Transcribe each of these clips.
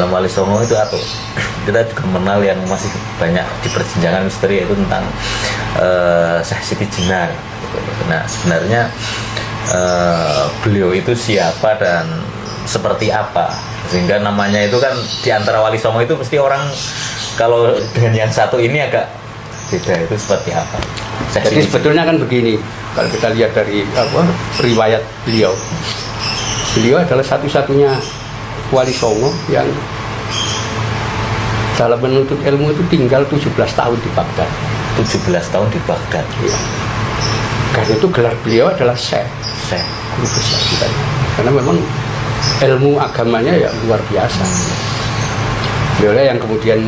dalam Wali Songo itu atau kita juga mengenal yang masih banyak di perjenjangan misteri, yaitu tentang Syekh Siti Jenar. Nah sebenarnya beliau itu siapa dan seperti apa, sehingga namanya itu kan di antara Wali Songo itu mesti orang kalau dengan yang satu ini agak beda, itu seperti apa? Jadi sebetulnya kan begini, kalau kita lihat dari riwayat beliau adalah satu-satunya Wali Songo yang dalam menuntut ilmu itu tinggal 17 tahun di Baghdad. 17 tahun di Baghdad. Ya. Karena itu gelar beliau adalah Syekh. Guru besar kita. Karena memang ilmu agamanya ya luar biasa. Beliau yang kemudian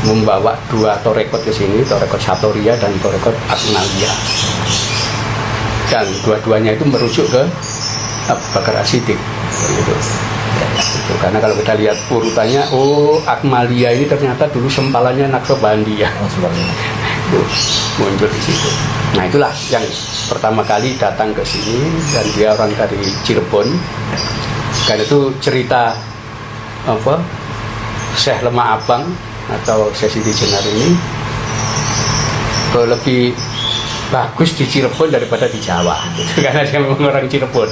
membawa dua torekot ke sini, torekot Satoria dan torekot Akmaliyah. Dan dua-duanya itu merujuk ke Abu Bakar As-Siddiq. Gitu. Karena kalau kita lihat urutannya, Akmaliyah ini ternyata dulu sempalannya Naqsabandiyah. Muncul di situ. Nah itulah yang pertama kali datang ke sini, dan dia orang dari Cirebon. Karena itu cerita Syekh Lemah Abang atau Syekh Siti Jenar ini lebih bagus di Cirebon daripada di Jawa, karena dia memang orang Cirebon.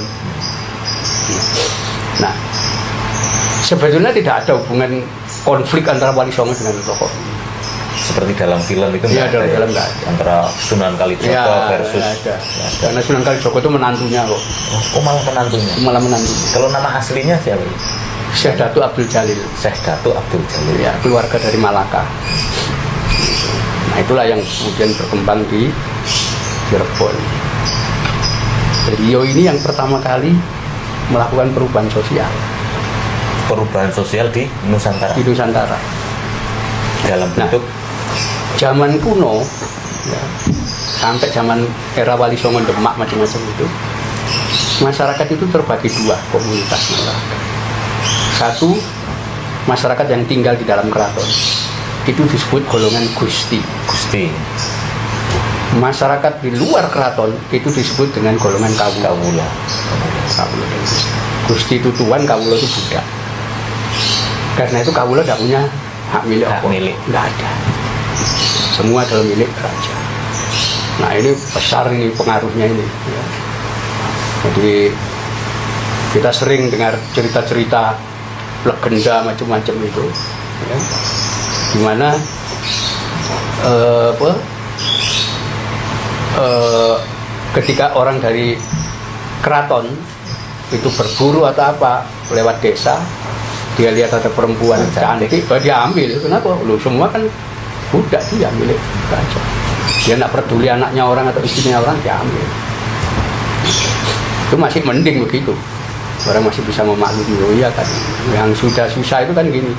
Nah, sebetulnya tidak ada hubungan konflik antara Wali Songo dengan tokoh. Seperti dalam film itu ya, dalam film nggak ada. Antara Sunan Kalijogo versus ada. Karena Sunan Kalijogo itu menantunya kok. Oh malah menantunya. Malah menantu. Kalau nama aslinya siapa? Syekh Datuk Abdul Jalil. Syekh Datuk Abdul Jalil. Ya, keluarga dari Malaka. Nah itulah yang kemudian berkembang di Cirebon. Beliau ini yang pertama kali melakukan perubahan sosial. Perubahan sosial di Nusantara. Di Nusantara. Dalam bentuk zaman kuno, ya, sampai zaman era Wali Songo Demak macam-macam itu, masyarakat itu terbagi dua komunitas masyarakat. Satu, masyarakat yang tinggal di dalam keraton, itu disebut golongan Gusti. Masyarakat di luar keraton itu disebut dengan golongan Kawula. Gusti itu tuan, Kawula itu budak. Karena itu Kawula tidak punya hak milik. Tidak ada. Semua adalah milik raja. Nah ini besar ini pengaruhnya ini. Ya. Jadi kita sering dengar cerita-cerita legenda macam-macam itu, ya. Dimana ketika orang dari keraton itu berburu atau apa lewat desa, dia lihat ada perempuan cantik, dia ambil. Kenapa? Lu semua kan budak, dia milik raja. Dia tidak peduli anaknya orang atau istrinya orang, dia ambil. Itu masih mending begitu. Orang masih bisa memaklumi. Oh iya kan. Yang sudah susah itu kan gini.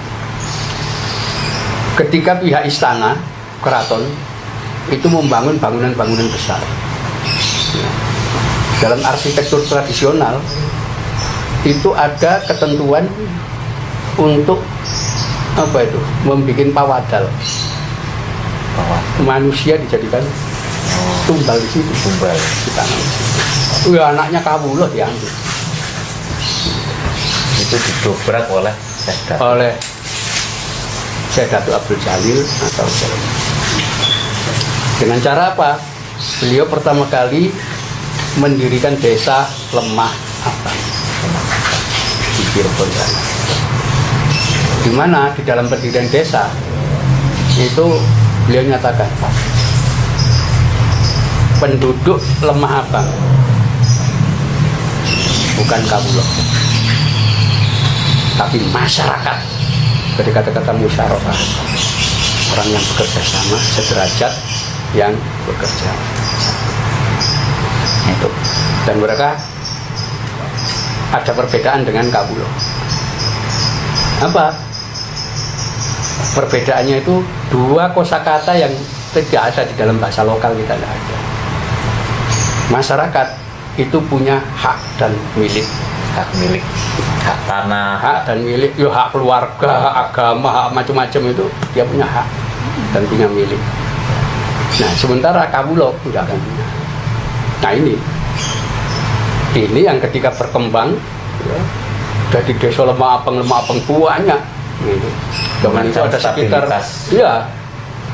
Ketika pihak istana, keraton itu membangun bangunan-bangunan besar. Dalam arsitektur tradisional itu ada ketentuan untuk membuat pawadal. Manusia dijadikan tumbal di situ, di tanah. Ya anaknya Kawula diambil. Itu didobrak oleh Syekh Datuk Abdul Jalil atau dengan cara apa? Beliau pertama kali mendirikan desa Lemah Abang di Cirebon sana. Di mana di dalam pendirian desa itu beliau nyatakan penduduk Lemah Abang bukan Kawula, tapi masyarakat. Jadi kata-kata musyawarah, orang yang bekerja sama sederajat yang bekerja itu, dan mereka ada perbedaan dengan Kawula. Apa perbedaannya? Itu dua kosakata yang tidak ada di dalam bahasa lokal kita, tidak ada. Masyarakat itu punya hak dan milik. Hak tanah, hak dan milik, hak keluarga, hak agama, hak macam-macam itu dia punya hak dan punya milik. Nah sementara Kawula tidak punya. Nah ini yang ketika berkembang, ya, Udah di desa lemah apeng banyak. Gitu. Zaman itu ada sekitar, iya,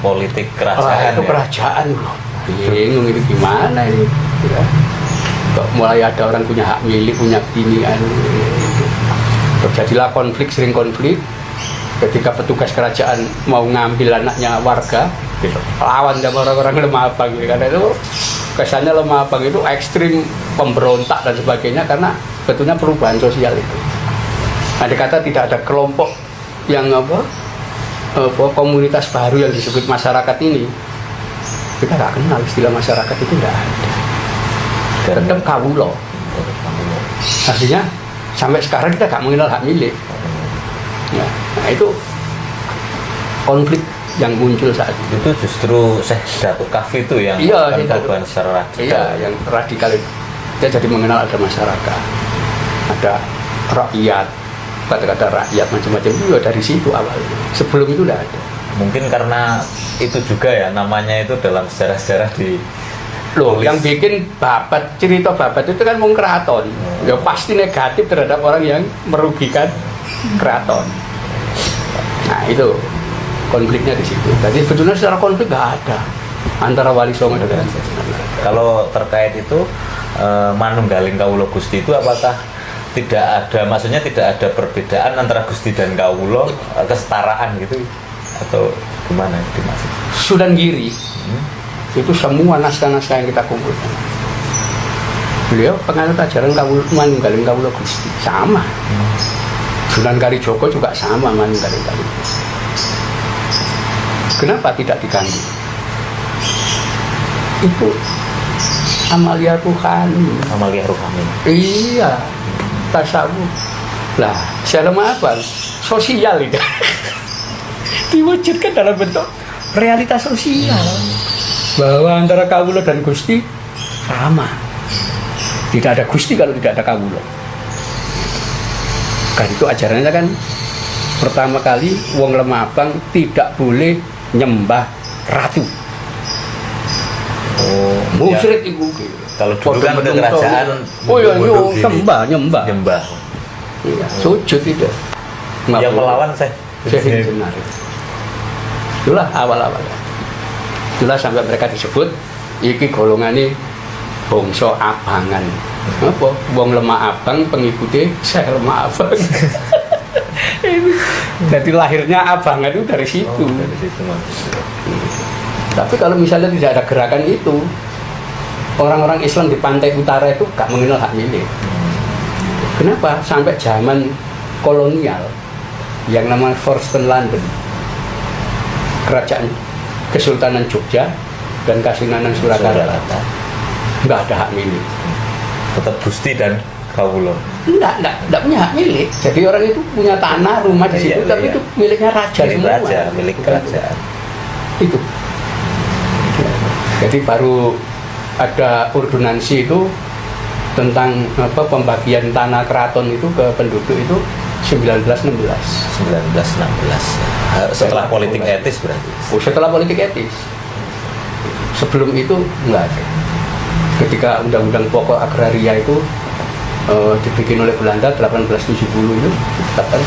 politik kerajaan. Itu kerajaan loh. Bingung ini gimana ini. Ya. Kok mulai ada orang punya hak milik, punya binian. Gitu. Terjadilah konflik, sering konflik. Ketika petugas kerajaan mau ngambil anaknya warga, lawan sama orang-orang lemah apang. Gitu. Karena itu kesannya lemah apang itu ekstrim, pemberontak dan sebagainya karena betulnya perubahan sosial itu. Ada kata tidak ada kelompok yang komunitas baru yang disebut masyarakat ini, kita nggak kenal istilah masyarakat itu, nggak ada. Tetap kawulo. Artinya sampai sekarang kita nggak mengenal hak milik. Ya, nah itu konflik yang muncul saat itu. Itu justru Syekh Datuk Kahfi itu yang perubahan secara radikal. Iya, yang radikal itu. Kita jadi mengenal ada masyarakat, ada rakyat, kata-kata rakyat macam-macam itu dari situ awalnya. Sebelum itu tidak ada. Mungkin karena itu juga ya namanya itu dalam sejarah-sejarah di loh yang bikin babat, cerita babat itu kan wong keraton. Ya pasti negatif terhadap orang yang merugikan keraton. Nah itu konfliknya di situ. Jadi sebetulnya secara konflik nggak ada antara Wali Songo dengan kalau terkait itu manunggaling kawula Gusti itu apakah tidak ada, maksudnya tidak ada perbedaan antara Gusti dan kawula, kesetaraan gitu atau gimana dimaksud? Sunan Giri itu semua naskah-naskah yang kita kumpulkan. Beliau penganut ajaran manunggaling kawula Gusti sama. Sunan Kalijogo juga sama manunggaling kawula. Kenapa tidak diganggu? Itu amalia ruhani. Amalia ruhani. Iya, tasawuf. Lah, dalam apa? Sosial itu. Diwujudkan dalam bentuk realitas sosial. Bahwa antara kawula dan Gusti sama. Tidak ada Gusti kalau tidak ada kawula. Kan itu ajarannya kan pertama kali wong lemah abang tidak boleh nyembah ratu. Oh, musyrik ya. Ibu. Kalau dulu kan ke kerajaan, oh iya, nyembah. Iya, sujud itu. Yang melawan saya. Benar. Itulah awal-awal. Itulah sampai mereka disebut iki golongane bangsa abangan. Apa? Wong lemah abang pengikuti saya lemah abang. Jadi lahirnya abangan itu dari situ. Dari situ Tapi kalau misalnya tidak ada gerakan itu, orang-orang Islam di pantai utara itu gak mengenal hak milik. Kenapa? Sampai zaman kolonial yang namanya Forsten London, kerajaan Kesultanan Jogja dan Kasunanan Surakarta, nggak ada hak milik. Tetap Gusti dan kawula. Enggak punya hak milik. Jadi orang itu punya tanah, rumah di situ, tapi itu miliknya raja semua. Milik kerajaan. Itu. Jadi baru ada ordonansi itu tentang pembagian tanah keraton itu ke penduduk itu 1916. Setelah politik etis berarti. Oh, setelah politik etis. Sebelum itu enggak ada. Ketika Undang-Undang Pokok Agraria itu dibikin oleh Belanda 1870 itu, kan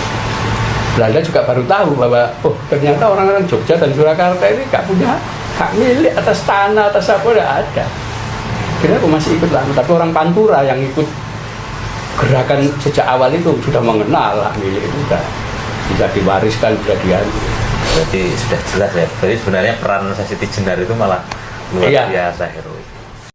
Belanda juga baru tahu bahwa ternyata orang-orang Jogja dan Surakarta ini nggak punya hak milik atas tanah, atas apa, tidak ada. Kenapa masih ikut lama? Tapi orang Pantura yang ikut gerakan sejak awal itu sudah mengenal hak milik itu, sudah bisa diwariskan, bisa diambil. Berarti sudah jelas ya. Jadi sebenarnya peran Siti Jenar itu malah luar biasa heroik.